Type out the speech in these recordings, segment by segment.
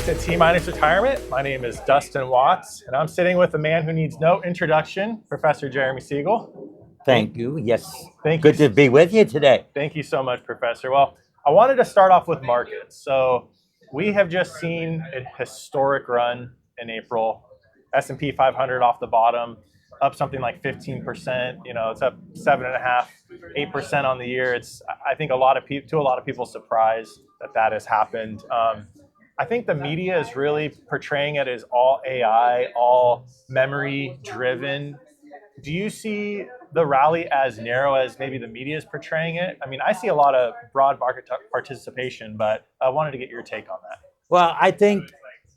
to T-minus retirement. My name is Dustin Watts, and I'm sitting with a man who needs no introduction, Professor Jeremy Siegel. Thank you. Yes. Thank Good you. to be with you today. Thank you so much, Professor. Well, I wanted to start off with markets. So we have just seen a historic run in April. S&P 500 off the bottom, up something like 15%. You know, it's up 7.5%, 8% on the year. It's, I think, a lot of people's surprise that has happened. I think the media is really portraying it as all AI, all memory driven. Do you see the rally as narrow as maybe the media is portraying it? I mean, I see a lot of broad market participation, but I wanted to get your take on that. Well, I think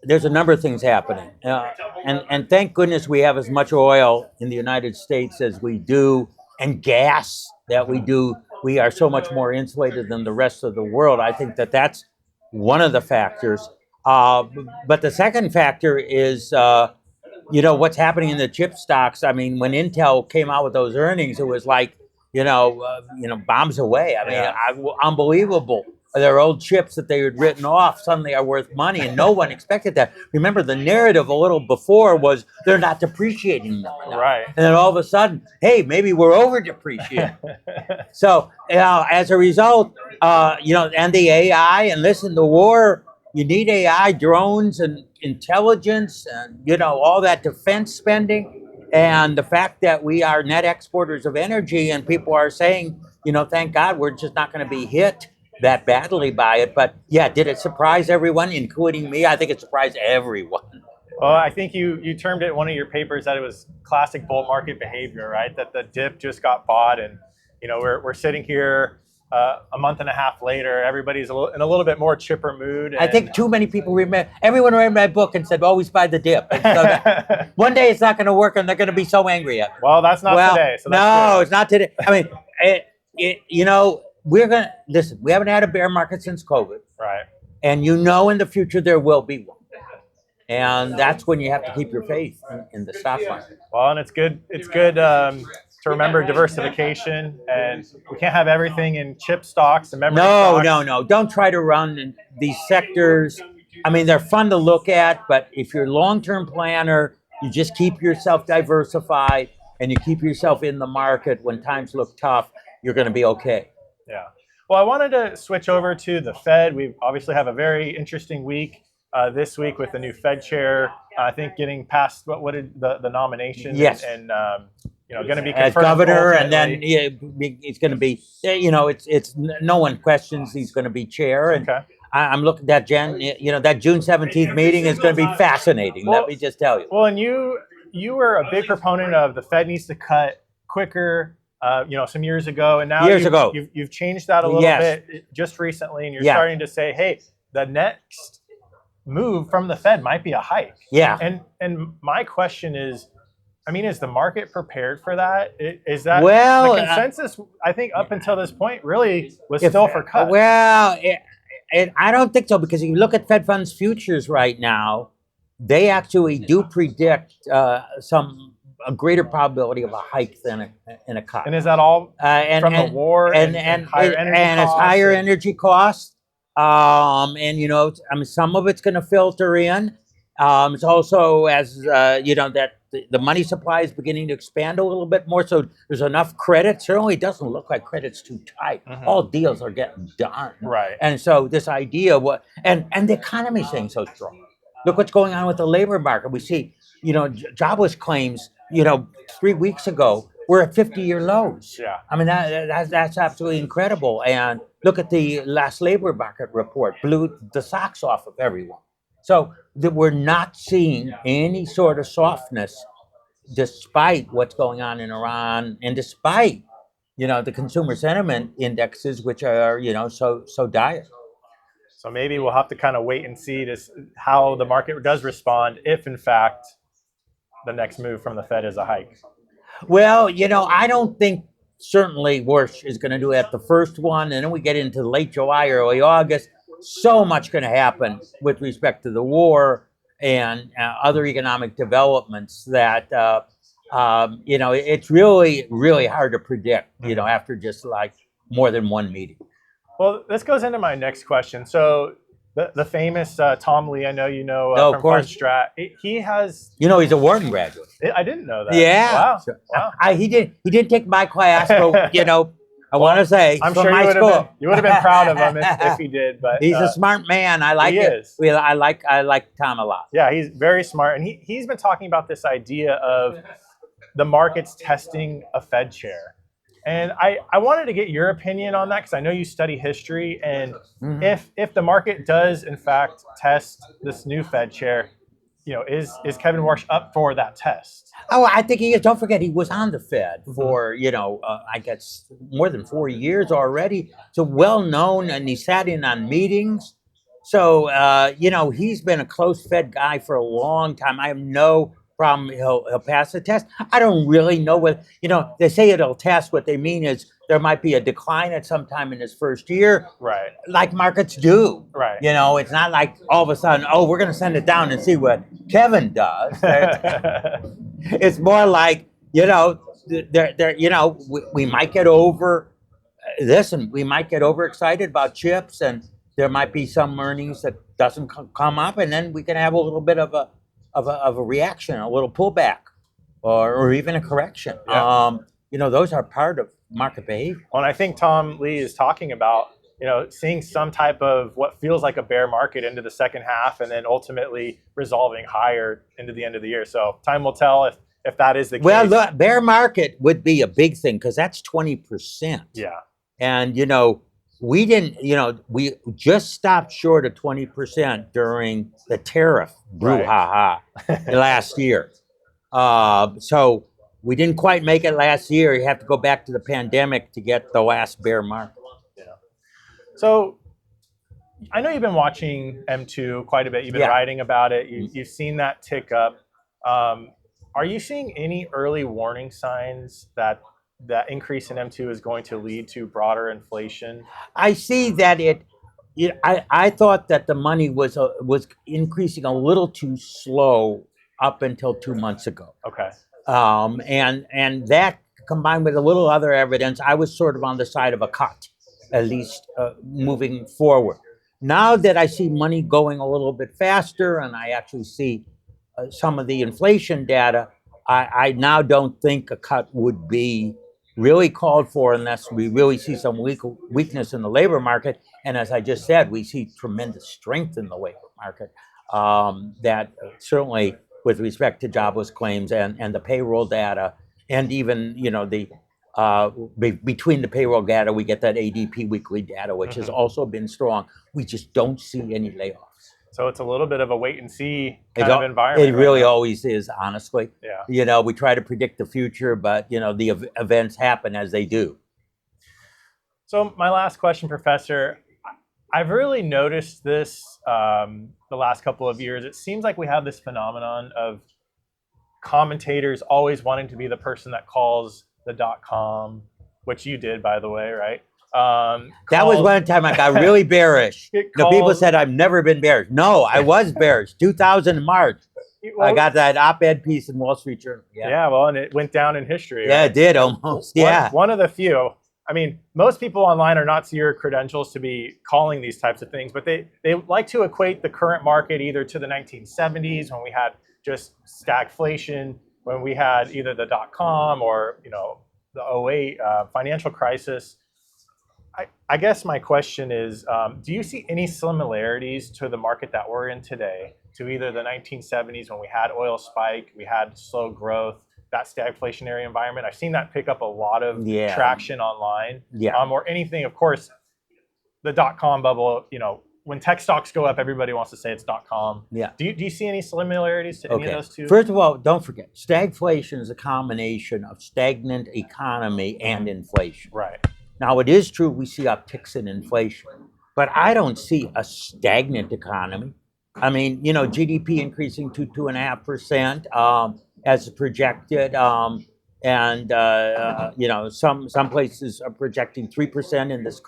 there's a number of things happening. And thank goodness we have as much oil in the United States as we do, and gas that we do. We are so much more insulated than the rest of the world. I think that's one of the factors. But the second factor is, what's happening in the chip stocks. I mean, when Intel came out with those earnings, it was like, bombs away. I mean, unbelievable. Their old chips that they had written off suddenly are worth money, and no one expected that. Remember, the narrative a little before was they're not depreciating them enough. Right. And then all of a sudden, hey, maybe we're over depreciating. So as a result, and the AI, and listen, the war, you need AI, drones, and intelligence, and all that defense spending, and the fact that we are net exporters of energy, and people are saying, thank God we're just not going to be hit that badly by it. But yeah, did it surprise everyone, including me? I think it surprised everyone. Well, I think you termed it in one of your papers that it was classic bull market behavior, right? That the dip just got bought, and we're sitting here a month and a half later. Everybody's in a little bit more chipper mood. I think too many people remember. Everyone read my book and said, "Always buy the dip." And so one day it's not going to work, and they're going to be so angry at me. Well, that's not today. So that's good. It's not today. I mean, we're going to listen. We haven't had a bear market since COVID, right? And in the future there will be one. And that's when you have to keep your faith in the stock market. Well, and it's good. It's good to remember diversification, and we can't have everything in chip stocks and memory stocks. No. Don't try to run these sectors. I mean, they're fun to look at, but if you're a long-term planner, you just keep yourself diversified and you keep yourself in the market. When times look tough, you're going to be okay. Yeah. Well, I wanted to switch over to the Fed. We obviously have a very interesting week this week with the new Fed chair. I think getting past what did the nomination. Yes. And going to be as governor, and then it's going to be. It's no one questions he's going to be chair. And okay. I'm looking at that June 17th meeting is going to be fascinating. Let me just tell you. Well, and you were a big proponent of the Fed needs to cut quicker. Some years ago, and now you've changed that a little bit just recently, and you're starting to say, hey, the next move from the Fed might be a hike. Yeah. And my question is, I mean, is the market prepared for that? Is that the consensus? I think up until this point really was still for cuts. Well, I don't think so, because if you look at Fed funds futures right now, they actually do predict a greater probability of a hike than a cut. And is that all from the war and higher energy costs? It's higher energy costs. Some of it's going to filter in. It's also that the money supply is beginning to expand a little bit more. So there's enough credit. Certainly it doesn't look like credit's too tight. Mm-hmm. All deals are getting done. Right. And so this idea, and the economy is staying so strong. Look what's going on with the labor market. We see, jobless claims, 3 weeks ago, we're at 50-year lows. Yeah. I mean, that's absolutely incredible. And look at the last labor market report, blew the socks off of everyone. So that we're not seeing any sort of softness, despite what's going on in Iran, and despite, the consumer sentiment indexes, which are, so dire. So maybe we'll have to kind of wait and see how the market does respond if, in fact, the next move from the Fed is a hike. Well, I don't think certainly Warsh is going to do that the first one, and then we get into late July, early August. So much going to happen with respect to the war and other economic developments that it's really, really hard to predict. After just like more than one meeting. Well, this goes into my next question. So the famous Tom Lee, I know you know No, of from course. Strat. He has. You know, he's a Wharton graduate. I didn't know that. Yeah. Wow. So, Wow. he didn't take my class, but you know, I want to say I'm from sure my you would school. have been. You would have been proud of him if he did. But He's a smart man. I like it. is. I like Tom a lot. Yeah, he's very smart, and he's been talking about this idea of the markets testing a Fed chair. And I wanted to get your opinion on that because I know you study history, and if the market does in fact test this new Fed chair, you know, is Kevin Warsh up for that test? Oh, I think he is. Don't forget, he was on the Fed for I guess more than 4 years already. So well known, and he sat in on meetings. So he's been a close Fed guy for a long time. I have no problem he'll pass the test. I don't really know what they say it'll test. What they mean is there might be a decline at some time in his first year, Right? like markets do. Right. It's not like all of a sudden, we're going to send it down and see what Kevin does. It's more like we might get over this, and we might get overexcited about chips, and there might be some earnings that doesn't come up, and then we can have a little bit of a reaction, a little pullback, or even a correction. Yeah. Those are part of market behavior. Well, and I think Tom Lee is talking about seeing some type of what feels like a bear market into the second half, and then ultimately resolving higher into the end of the year. So time will tell if that is the case. Well, the bear market would be a big thing because that's 20%. Yeah. And we didn't. We just stopped short of 20% during the tariff brouhaha last year. So we didn't quite make it last year. You have to go back to the pandemic to get the last bear market. Yeah. So I know you've been watching M2 quite a bit. You've been writing about it. You've seen that tick up. Are you seeing any early warning signs that that increase in M2 is going to lead to broader inflation? I see that I thought that the money was increasing a little too slow up until 2 months ago. Okay. And that combined with a little other evidence, I was sort of on the side of a cut, at least moving forward. Now that I see money going a little bit faster, and I actually see some of the inflation data, I now don't think a cut would be really called for unless we really see some weakness in the labor market. And as I just said, we see tremendous strength in the labor market. That certainly with respect to jobless claims and the payroll data, and even between the payroll data, we get that ADP weekly data, which has also been strong. We just don't see any layoffs. So it's a little bit of a wait and see kind of environment. It really always is, honestly. Yeah. We try to predict the future, but the events happen as they do. So my last question, Professor, I've really noticed this the last couple of years. It seems like we have this phenomenon of commentators always wanting to be the person that calls the .com, which you did, by the way, right? That was one time I got really bearish. People said I've never been bearish. No, I was bearish. 2000 March. I got that op-ed piece in Wall Street Journal. Yeah, well, and it went down in history. Yeah, right? It did almost. One of the few. I mean, most people online are not to your credentials to be calling these types of things, but they like to equate the current market either to the 1970s when we had just stagflation, when we had either the .com or the 08 financial crisis. I guess my question is, do you see any similarities to the market that we're in today, to either the 1970s when we had oil spike, we had slow growth, that stagflationary environment? I've seen that pick up a lot of traction online. Or anything, of course, the .com bubble, when tech stocks go up, everybody wants to say it's .com. Yeah. Do you see any similarities to any of those two? First of all, don't forget, stagflation is a combination of stagnant economy and inflation. Right. Now, it is true we see upticks in inflation, but I don't see a stagnant economy. I mean, GDP increasing to 2.5% as projected, and some places are projecting 3% in this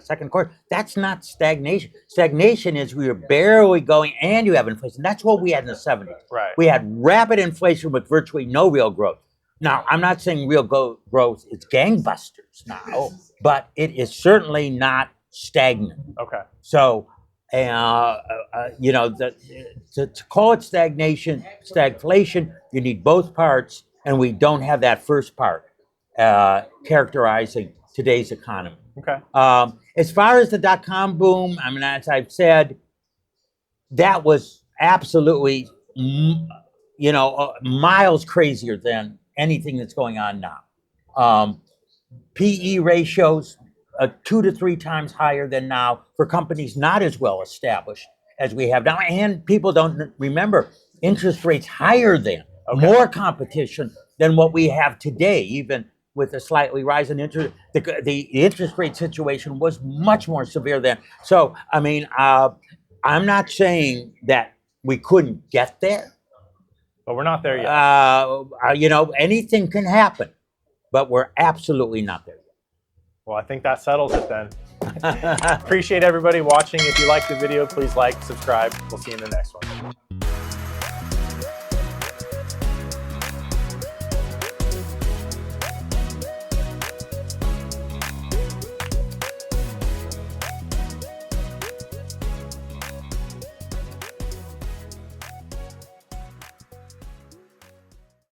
second quarter. That's not stagnation. Stagnation is we are barely going, and you have inflation. That's what we had in the 70s. Right. We had rapid inflation with virtually no real growth. Now, I'm not saying real growth is gangbusters now, but it is certainly not stagnant. Okay. So, You know, to call it stagflation, you need both parts, and we don't have that first part characterizing today's economy. Okay. As far as the dot-com boom, I mean, as I've said, that was absolutely, you know, miles crazier than anything that's going on now. PE ratios 2 to 3 times higher than now for companies not as well established as we have now. And people don't remember interest rates higher than, more competition than what we have today, even with a slightly rising interest. The interest rate situation was much more severe then. So, I mean, I'm not saying that we couldn't get there. But we're not there yet. You know, anything can happen, but we're absolutely not there yet. Well, I think that settles it then. Appreciate everybody watching. If you liked the video, please like, subscribe. We'll see you in the next one.